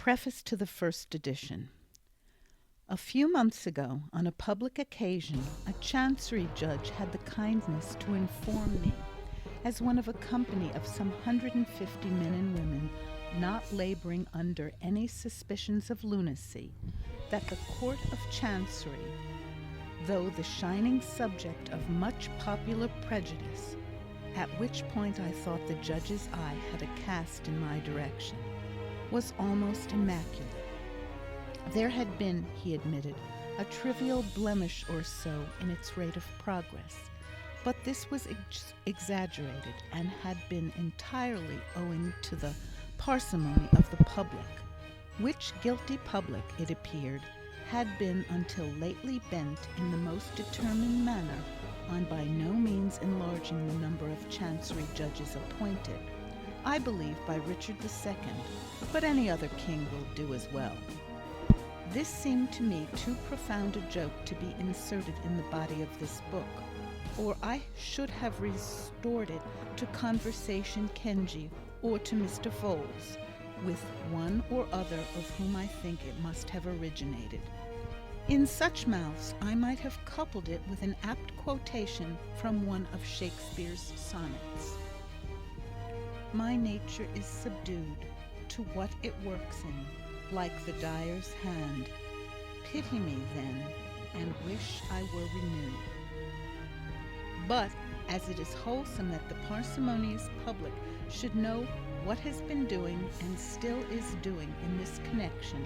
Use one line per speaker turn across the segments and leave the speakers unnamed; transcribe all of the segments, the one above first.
Preface to the first edition. A few months ago, on a public occasion, a Chancery judge had the kindness to inform me, as one of a company of some 150 men and women not laboring under any suspicions of lunacy, that the Court of Chancery, though the shining subject of much popular prejudice, at which point I thought the judge's eye had a cast in my direction, was almost immaculate. There had been, he admitted, a trivial blemish or so in its rate of progress, but this was exaggerated and had been entirely owing to the parsimony of the public, which guilty public, it appeared, had been until lately bent in the most determined manner on by no means enlarging the number of Chancery judges appointed, I believe by Richard II, but any other king will do as well. This seemed to me too profound a joke to be inserted in the body of this book, or I should have restored it to Conversation Kenji or to Mr. Foles, with one or other of whom I think it must have originated. In such mouths I might have coupled it with an apt quotation from one of Shakespeare's sonnets. My nature is subdued to what it works in, like the dyer's hand. Pity me then, and wish I were renewed. But as it is wholesome that the parsimonious public should know what has been doing and still is doing in this connection,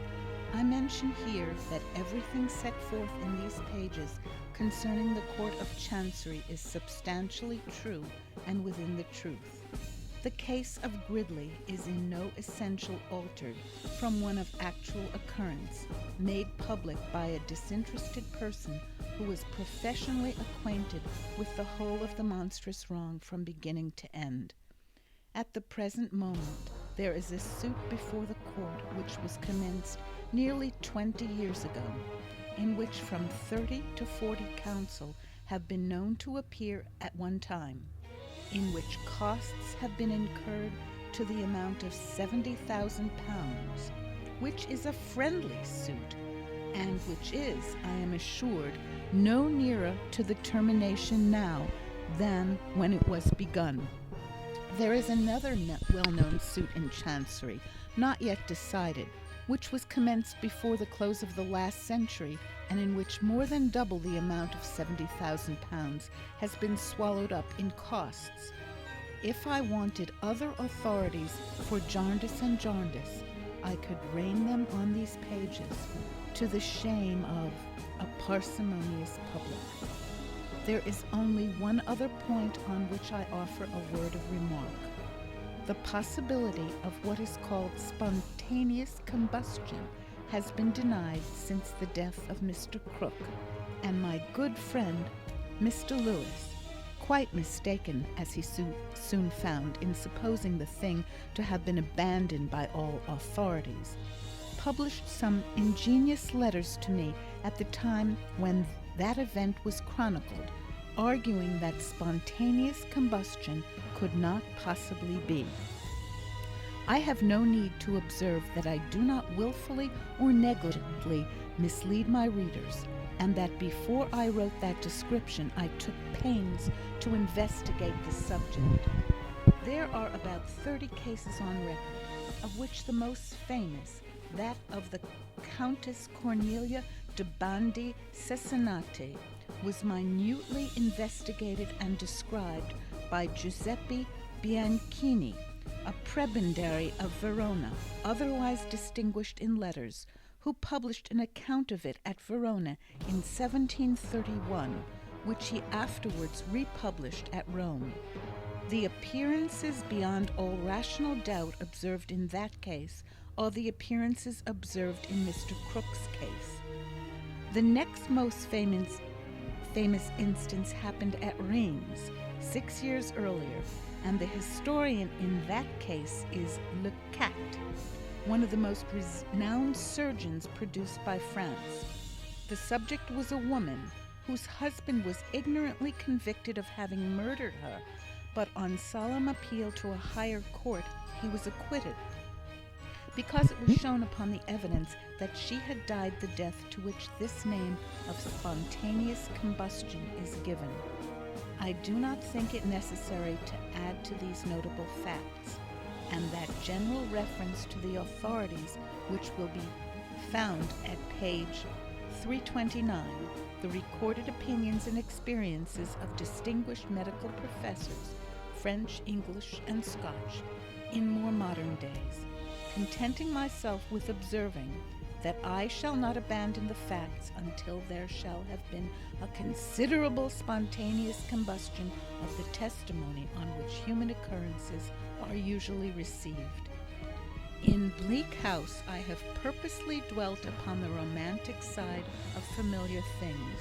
I mention here that everything set forth in these pages concerning the Court of Chancery is substantially true and within the truth. The case of Gridley is in no essential altered from one of actual occurrence, made public by a disinterested person who was professionally acquainted with the whole of the monstrous wrong from beginning to end. At the present moment, there is a suit before the court which was commenced nearly 20 years ago, in which from 30 to 40 counsel have been known to appear at one time, in which costs have been incurred to the amount of £70,000, which is a friendly suit, and which is, I am assured, no nearer to the termination now than when it was begun. There is another well-known suit in Chancery, not yet decided, which was commenced before the close of the last century, and in which more than double the amount of £70,000 has been swallowed up in costs. If I wanted other authorities for jaundice and jaundice, I could rain them on these pages, to the shame of a parsimonious public. There is only one other point on which I offer a word of remark. The possibility of what is called spontaneous combustion has been denied since the death of Mr. Crook, and my good friend, Mr. Lewis, quite mistaken, as he soon found, in supposing the thing to have been abandoned by all authorities, published some ingenious letters to me at the time when that event was chronicled, arguing that spontaneous combustion could not possibly be. I have no need to observe that I do not willfully or negligently mislead my readers, and that before I wrote that description I took pains to investigate the subject. There are about 30 cases on record, of which the most famous, that of the Countess Cornelia de Bandi Cesenati, was minutely investigated and described by Giuseppe Bianchini, a prebendary of Verona, otherwise distinguished in letters, who published an account of it at Verona in 1731, which he afterwards republished at Rome. The appearances beyond all rational doubt observed in that case are the appearances observed in Mr. Crook's case. The next most famous instance happened at Reims 6 years earlier, and the historian in that case is Le Cat, one of the most renowned surgeons produced by France. The subject was a woman whose husband was ignorantly convicted of having murdered her, but on solemn appeal to a higher court he was acquitted. because it was shown upon the evidence that she had died the death to which this name of spontaneous combustion is given. I do not think it necessary to add to these notable facts, and that general reference to the authorities which will be found at page 329, the recorded opinions and experiences of distinguished medical professors, French, English, and Scotch, in more modern days, contenting myself with observing that I shall not abandon the facts until there shall have been a considerable spontaneous combustion of the testimony on which human occurrences are usually received. In Bleak House, I have purposely dwelt upon the romantic side of familiar things.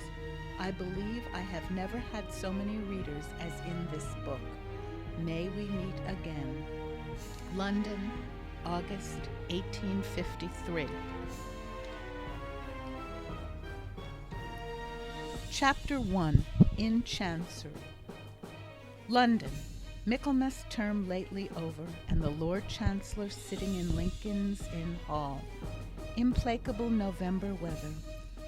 I believe I have never had so many readers as in this book. May we meet again. London, August 1853. Chapter 1. In Chancery. London. Michaelmas term lately over, and the Lord Chancellor sitting in Lincoln's Inn Hall. Implacable November weather.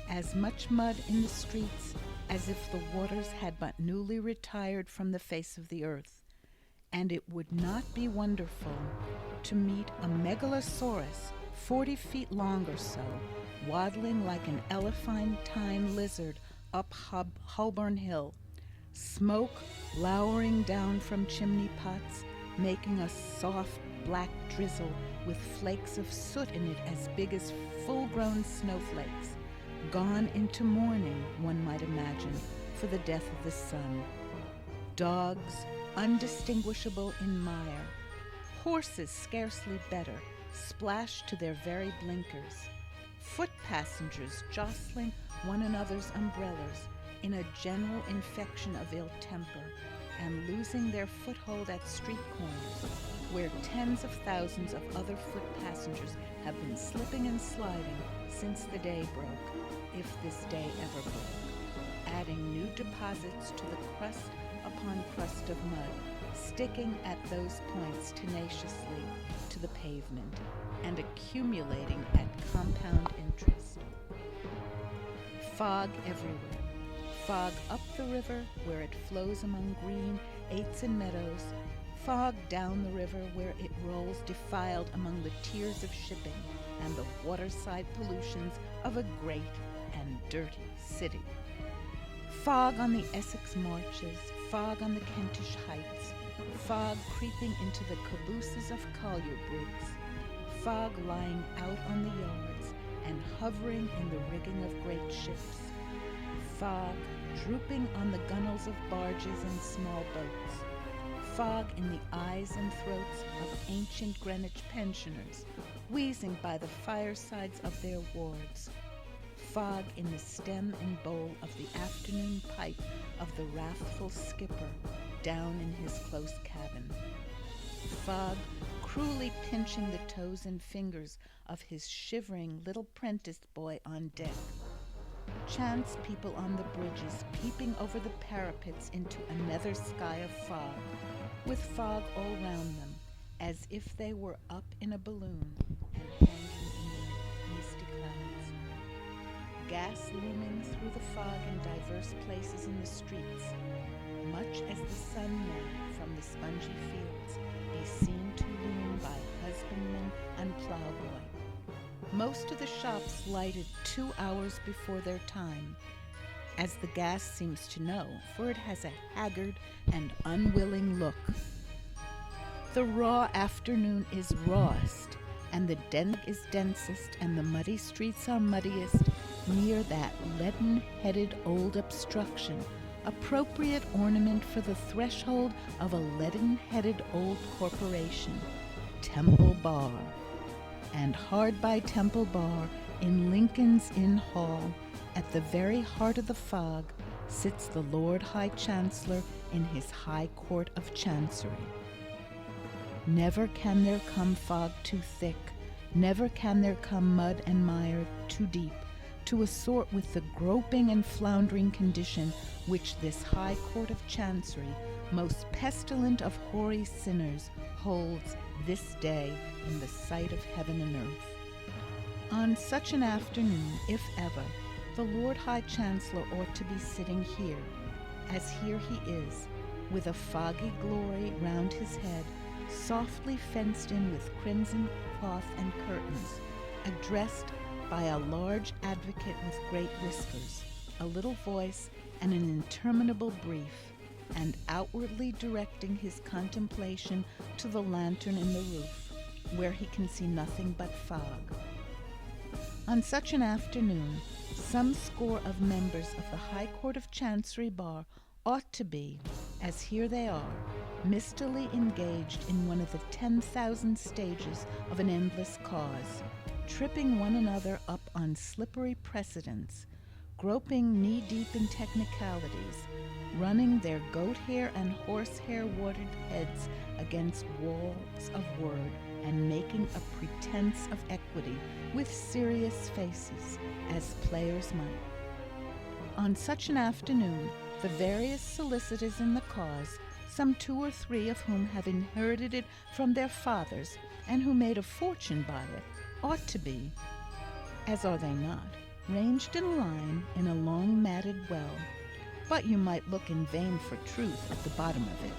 As much mud in the streets as if the waters had but newly retired from the face of the earth. And it would not be wonderful to meet a megalosaurus 40 feet long or so, waddling like an elephantine lizard up Holborn Hill, smoke lowering down from chimney pots, making a soft black drizzle with flakes of soot in it as big as full-grown snowflakes, gone into mourning, one might imagine, for the death of the sun. Dogs undistinguishable in mire, horses scarcely better, splashed to their very blinkers, foot passengers jostling one another's umbrellas in a general infection of ill temper, and losing their foothold at street corners, where tens of thousands of other foot passengers have been slipping and sliding since the day broke, if this day ever broke, adding new deposits to the crust upon crust of mud, sticking at those points tenaciously to the pavement, and accumulating at compound interest. Fog everywhere. Fog up the river where it flows among green aits and meadows, fog down the river where it rolls defiled among the tiers of shipping and the waterside pollutions of a great and dirty city. Fog on the Essex marshes, fog on the Kentish heights, fog creeping into the cabooses of collier brigs, fog lying out on the yards and hovering in the rigging of great ships, fog drooping on the gunwales of barges and small boats, fog in the eyes and throats of ancient Greenwich pensioners, wheezing by the firesides of their wards, fog in the stem and bowl of the afternoon pipe of the wrathful skipper down in his close cabin, fog cruelly pinching the toes and fingers of his shivering little prentice boy on deck, chance people on the bridges peeping over the parapets into a nether sky of fog, with fog all round them, as if they were up in a balloon and hanging in the misty clouds. Gas looming through the fog in diverse places in the streets, much as the sun may from the spongy fields be seen to loom by husbandman and ploughboy. Most of the shops lighted 2 hours before their time, as the gas seems to know, for it has a haggard and unwilling look. The raw afternoon is rawest, and the den is densest, and the muddy streets are muddiest near that leaden-headed old obstruction, appropriate ornament for the threshold of a leaden-headed old corporation, Temple Bar. And hard by Temple Bar, in Lincoln's Inn Hall, at the very heart of the fog, sits the Lord High Chancellor in his High Court of Chancery. Never can there come fog too thick, never can there come mud and mire too deep, to assort with the groping and floundering condition which this high court of Chancery, most pestilent of hoary sinners, holds this day in the sight of heaven and earth. On such an afternoon, if ever, the Lord High Chancellor ought to be sitting here, as here he is, with a foggy glory round his head, softly fenced in with crimson cloth and curtains, addressed by a large advocate with great whiskers, a little voice, and an interminable brief, and outwardly directing his contemplation to the lantern in the roof, where he can see nothing but fog. On such an afternoon, some score of members of the High Court of Chancery Bar ought to be, as here they are, mistily engaged in one of the 10,000 stages of an endless cause, tripping one another up on slippery precedents, groping knee-deep in technicalities, running their goat-hair and horsehair-watered heads against walls of word, and making a pretense of equity with serious faces, as players might. On such an afternoon, the various solicitors in the cause, some 2 or 3 of whom have inherited it from their fathers, and who made a fortune by it, ought to be, as are they not, ranged in line in a long matted well, but you might look in vain for truth at the bottom of it,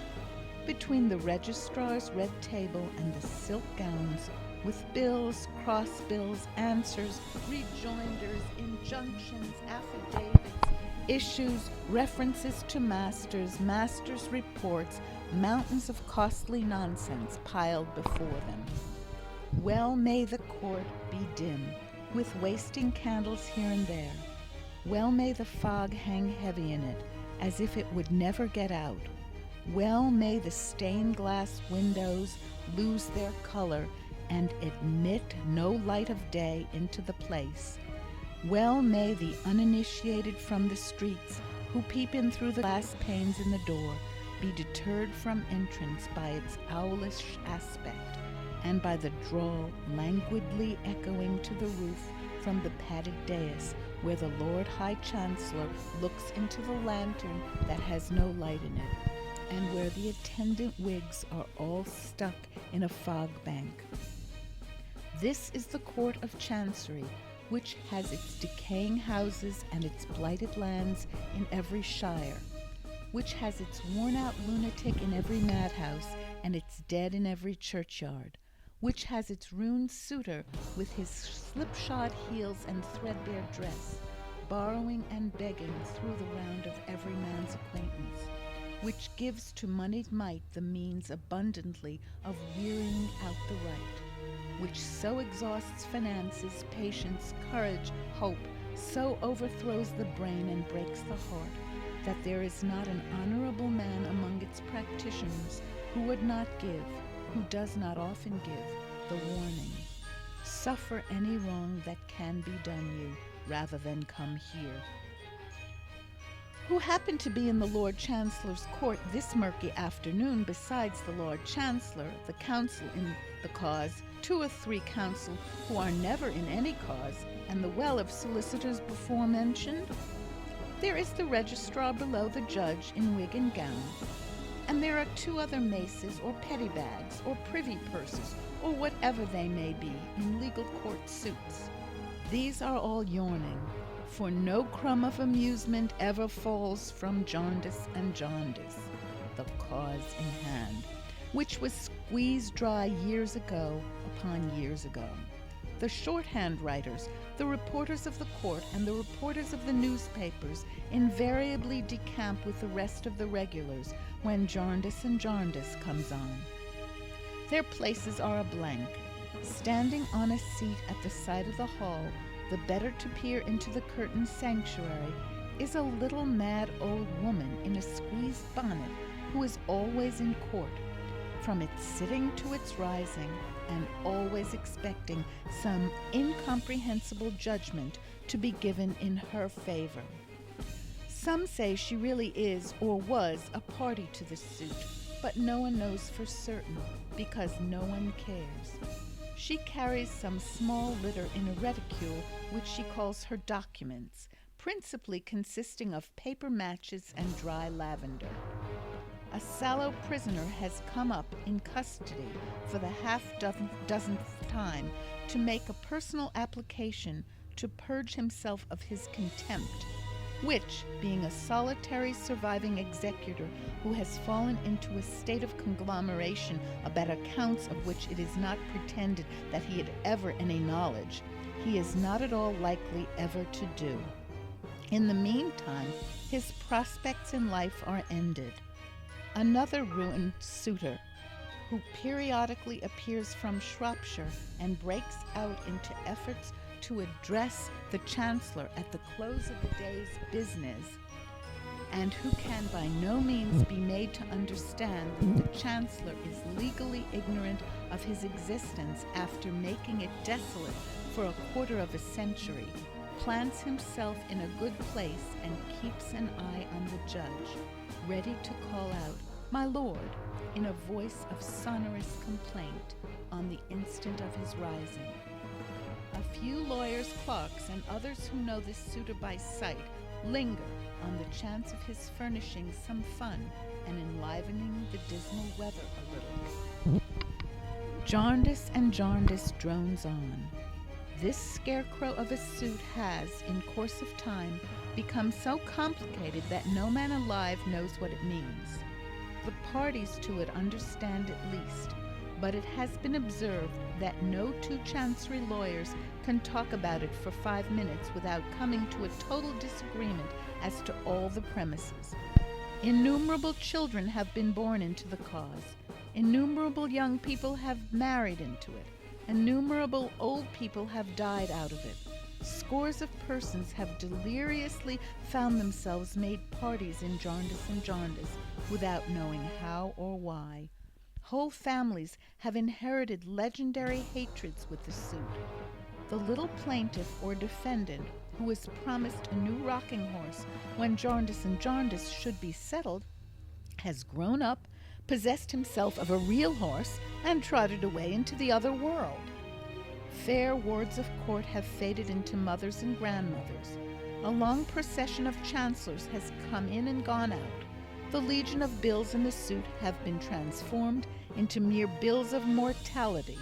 between the registrar's red table and the silk gowns, with bills, cross-bills, answers, rejoinders, injunctions, affidavits, issues, references to masters' reports, mountains of costly nonsense piled before them. Well may the court be dim, with wasting candles here and there. Well may the fog hang heavy in it, as if it would never get out. Well may the stained glass windows lose their color and admit no light of day into the place. Well may the uninitiated from the streets, who peep in through the glass panes in the door, be deterred from entrance by its owlish aspect, and by the drawl languidly echoing to the roof from the padded dais, where the Lord High Chancellor looks into the lantern that has no light in it, and where the attendant wigs are all stuck in a fog bank. This is the Court of Chancery, which has its decaying houses and its blighted lands in every shire, which has its worn-out lunatic in every madhouse and its dead in every churchyard, which has its ruined suitor with his slipshod heels and threadbare dress, borrowing and begging through the round of every man's acquaintance, which gives to moneyed might the means abundantly of wearying out the right, which so exhausts finances, patience, courage, hope, so overthrows the brain and breaks the heart, that there is not an honorable man among its practitioners who would not give, who does not often give, the warning. Suffer any wrong that can be done you, rather than come here. Who happened to be in the Lord Chancellor's court this murky afternoon, besides the Lord Chancellor, the counsel in the cause, 2 or 3 counsel who are never in any cause, and the well of solicitors before mentioned? There is the registrar below the judge in wig and gown, and there are 2 other maces or petty bags or privy purses or whatever they may be in legal court suits. These are all yawning, for no crumb of amusement ever falls from jaundice and jaundice, the cause in hand, which was squeezed dry years ago upon years ago. The shorthand writers, the reporters of the court, and the reporters of the newspapers invariably decamp with the rest of the regulars when jaundice and jaundice comes on. Their places are a blank. Standing on a seat at the side of the hall, the better to peer into the curtained sanctuary, is a little mad old woman in a squeezed bonnet who is always in court, from its sitting to its rising, and always expecting some incomprehensible judgment to be given in her favor. Some say she really is or was a party to the suit, but no one knows for certain, because no one cares. She carries some small litter in a reticule which she calls her documents, principally consisting of paper matches and dry lavender. A sallow prisoner has come up in custody for the half-dozenth time to make a personal application to purge himself of his contempt, which, being a solitary surviving executor who has fallen into a state of conglomeration about accounts of which it is not pretended that he had ever any knowledge, he is not at all likely ever to do. In the meantime, his prospects in life are ended. Another ruined suitor, who periodically appears from Shropshire and breaks out into efforts to address the Chancellor at the close of the day's business, and who can by no means be made to understand that the Chancellor is legally ignorant of his existence after making it desolate for a quarter of a century, plants himself in a good place and keeps an eye on the judge, ready to call out, "My lord," in a voice of sonorous complaint on the instant of his rising. A few lawyers, clerks, and others who know this suitor by sight linger on the chance of his furnishing some fun and enlivening the dismal weather a little. Jaundice and jaundice drones on. This scarecrow of a suit has, in course of time, become so complicated that no man alive knows what it means. The parties to it understand at least, but it has been observed that no two Chancery lawyers can talk about it for 5 minutes without coming to a total disagreement as to all the premises. Innumerable children have been born into the cause. Innumerable young people have married into it. Innumerable old people have died out of it. Scores of persons have deliriously found themselves made parties in jaundice and jaundice without knowing how or why. Whole families have inherited legendary hatreds with the suit. The little plaintiff or defendant who was promised a new rocking horse when jaundice and jaundice should be settled has grown up, possessed himself of a real horse, and trotted away into the other world. Fair wards of court have faded into mothers and grandmothers. A long procession of chancellors has come in and gone out. The legion of bills in the suit have been transformed into mere bills of mortality.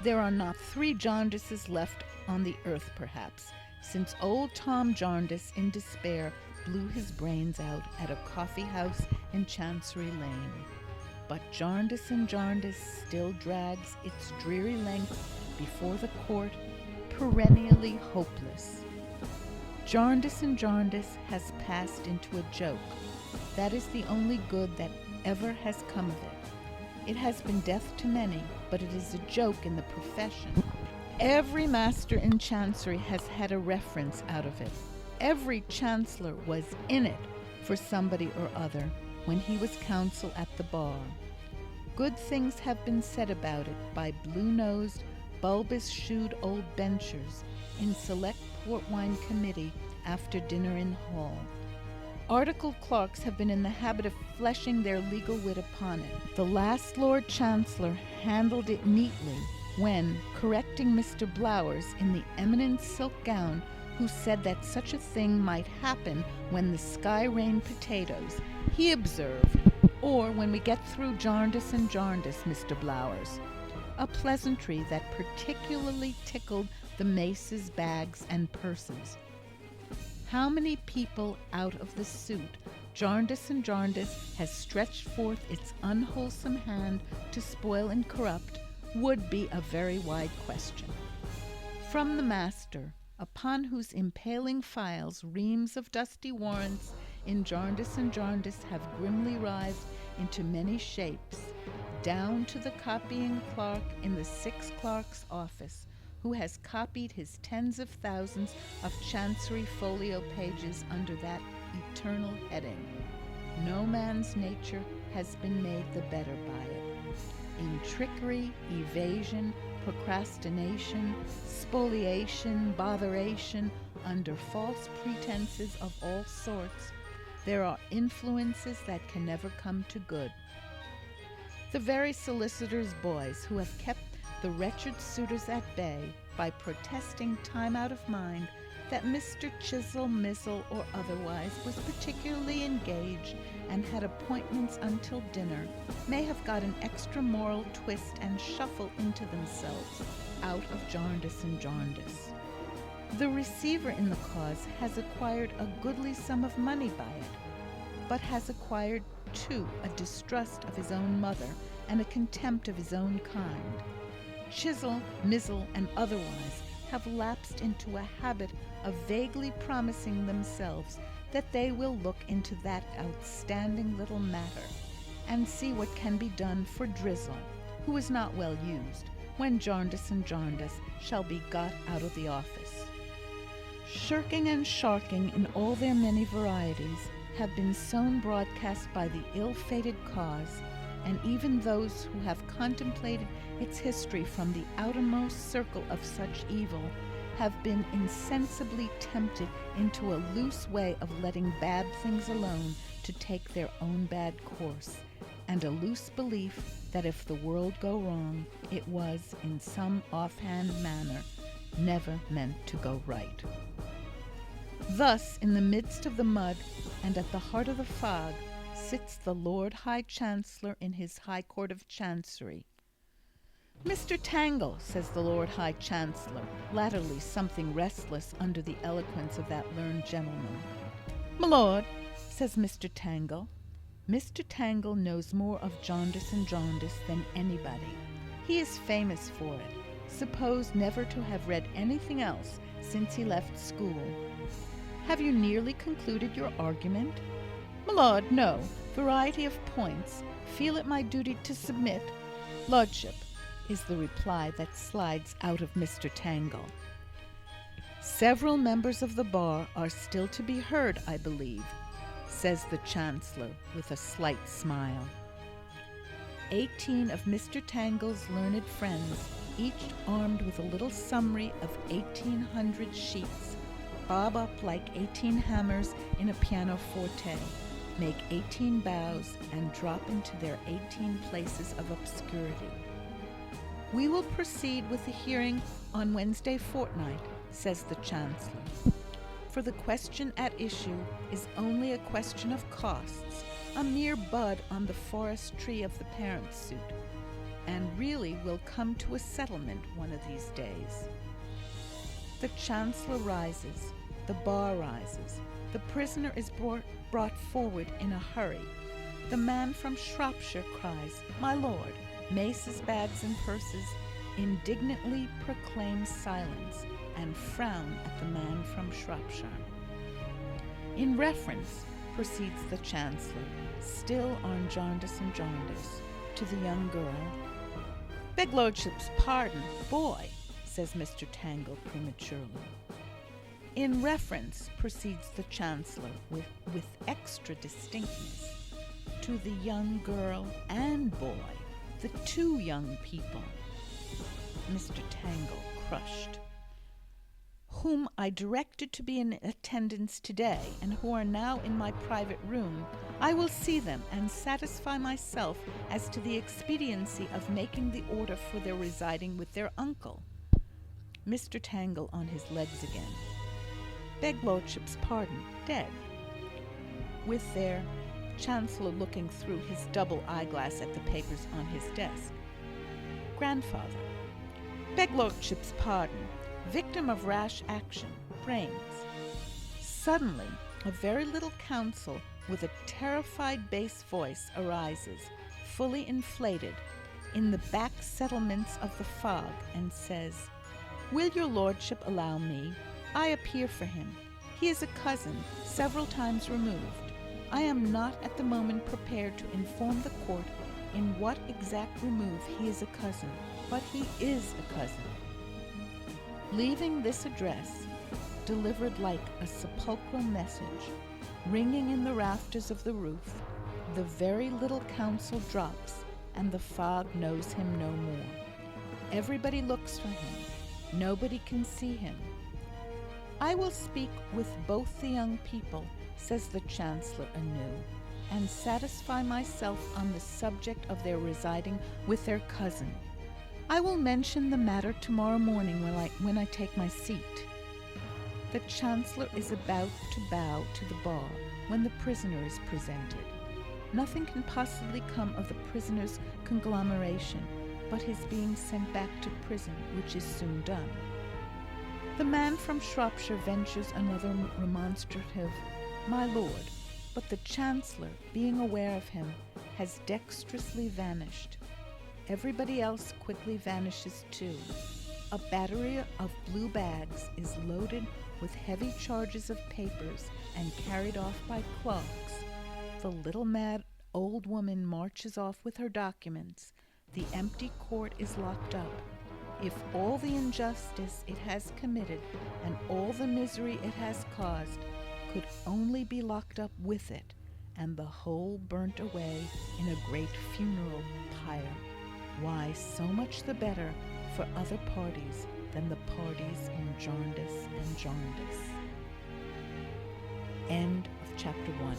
There are not 3 jaundices left on the earth, perhaps, since old Tom Jaundice, in despair, blew his brains out at a coffee house in Chancery Lane. But jaundice and jaundice still drags its dreary length before the court, perennially hopeless. Jaundice and jaundice has passed into a joke. That is the only good that ever has come of it. It has been death to many, but it is a joke in the profession. Every master in Chancery has had a reference out of it. Every chancellor was in it for somebody or other when he was counsel at the bar. Good things have been said about it by blue-nosed, bulbous-shoed old benchers in select port wine committee after dinner in hall. Articled clerks have been in the habit of fleshing their legal wit upon it. The last Lord Chancellor handled it neatly when, correcting Mr. Blowers in the eminent silk gown who said that such a thing might happen when the sky rained potatoes, he observed, "Or when we get through jaundice and jaundice, Mr. Blowers," a pleasantry that particularly tickled the maces, bags, and purses. How many people out of the suit, jaundice and jaundice, has stretched forth its unwholesome hand to spoil and corrupt, would be a very wide question. From the master, upon whose impaling files reams of dusty warrants in jaundice and jaundice have grimly writhed into many shapes, down to the copying clerk in the 6 clerk's office, who has copied his tens of thousands of Chancery folio pages under that eternal heading. No man's nature has been made the better by it. In trickery, evasion, procrastination, spoliation, botheration, under false pretenses of all sorts, there are influences that can never come to good. The very solicitors' boys who have kept the wretched suitors at bay by protesting time out of mind that Mr. Chisel, Mizzle, or otherwise was particularly engaged and had appointments until dinner, may have got an extra moral twist and shuffle into themselves out of jaundice and jaundice. The receiver in the cause has acquired a goodly sum of money by it, but has acquired, too, a distrust of his own mother and a contempt of his own kind. Chisel, Mizzle, and otherwise have lapsed into a habit of vaguely promising themselves that they will look into that outstanding little matter and see what can be done for Drizzle, who is not well used, when jaundice and jaundice shall be got out of the office. Shirking and sharking in all their many varieties have been sown broadcast by the ill-fated cause, and even those who have contemplated its history from the outermost circle of such evil have been insensibly tempted into a loose way of letting bad things alone to take their own bad course, and a loose belief that if the world go wrong, it was, in some offhand manner, never meant to go right. Thus, in the midst of the mud and at the heart of the fog, sits the Lord High Chancellor in his High Court of Chancery. "Mr. Tangle," says the Lord High Chancellor, latterly something restless under the eloquence of that learned gentleman. "My lord," says Mr. Tangle. Mr. Tangle knows more of jaundice and jaundice than anybody. He is famous for it, supposed never to have read anything else since he left school. "Have you nearly concluded your argument?" "My lord, no. Variety of points. Feel it my duty to submit." "Lordship," is the reply that slides out of Mr. Tangle. "Several members of the bar are still to be heard, I believe," says the Chancellor with a slight smile. 18 of Mr. Tangle's learned friends, each armed with a little summary of 1800 sheets, bob up like 18 hammers in a pianoforte, make 18 bows, and drop into their 18 places of obscurity. "We will proceed with the hearing on Wednesday fortnight," says the Chancellor, "for the question at issue is only a question of costs, a mere bud on the forest tree of the parent suit, and really will come to a settlement one of these days." The Chancellor rises. The bar rises. The prisoner is brought forward in a hurry. The man from Shropshire cries, "My lord," maces, bags, and purses, indignantly proclaim silence, and frown at the man from Shropshire. "In reference," proceeds the Chancellor, still on jaundice and jaundice, to the young girl. "Beg lordship's pardon, boy," says Mr. Tangle prematurely. "In reference," proceeds the Chancellor with extra distinctness, "to the young girl and boy, the two young people." Mr. Tangle, crushed. "Whom I directed to be in attendance today, and who are now in my private room. I will see them, and satisfy myself as to the expediency of making the order for their residing with their uncle." Mr. Tangle on his legs again. "Beg lordship's pardon, dead." With their Chancellor looking through his double eyeglass at the papers on his desk. "Grandfather." "Beg lordship's pardon, victim of rash action, brains." Suddenly, a very little counsel with a terrified bass voice arises, fully inflated, in the back settlements of the fog, and says, "Will your lordship allow me? I appear for him. He is a cousin, several times removed. I am not at the moment prepared to inform the court in what exact remove he is a cousin, but he is a cousin." Leaving this address, delivered like a sepulchral message, ringing in the rafters of the roof, the very little counsel drops, and the fog knows him no more. Everybody looks for him. Nobody can see him. "I will speak with both the young people," says the Chancellor anew, "and satisfy myself on the subject of their residing with their cousin. I will mention the matter tomorrow morning when I take my seat. The Chancellor is about to bow to the bar when the prisoner is presented. Nothing can possibly come of the prisoner's conglomeration but his being sent back to prison, which is soon done. The man from Shropshire ventures another remonstrative, "My lord," but the Chancellor, being aware of him, has dexterously vanished. Everybody else quickly vanishes too. A battery of blue bags is loaded with heavy charges of papers and carried off by clerks. The little mad old woman marches off with her documents. The empty court is locked up. If all the injustice it has committed and all the misery it has caused could only be locked up with it, and the whole burnt away in a great funeral pyre, why, so much the better for other parties than the parties in jaundice and jaundice. End of chapter 1.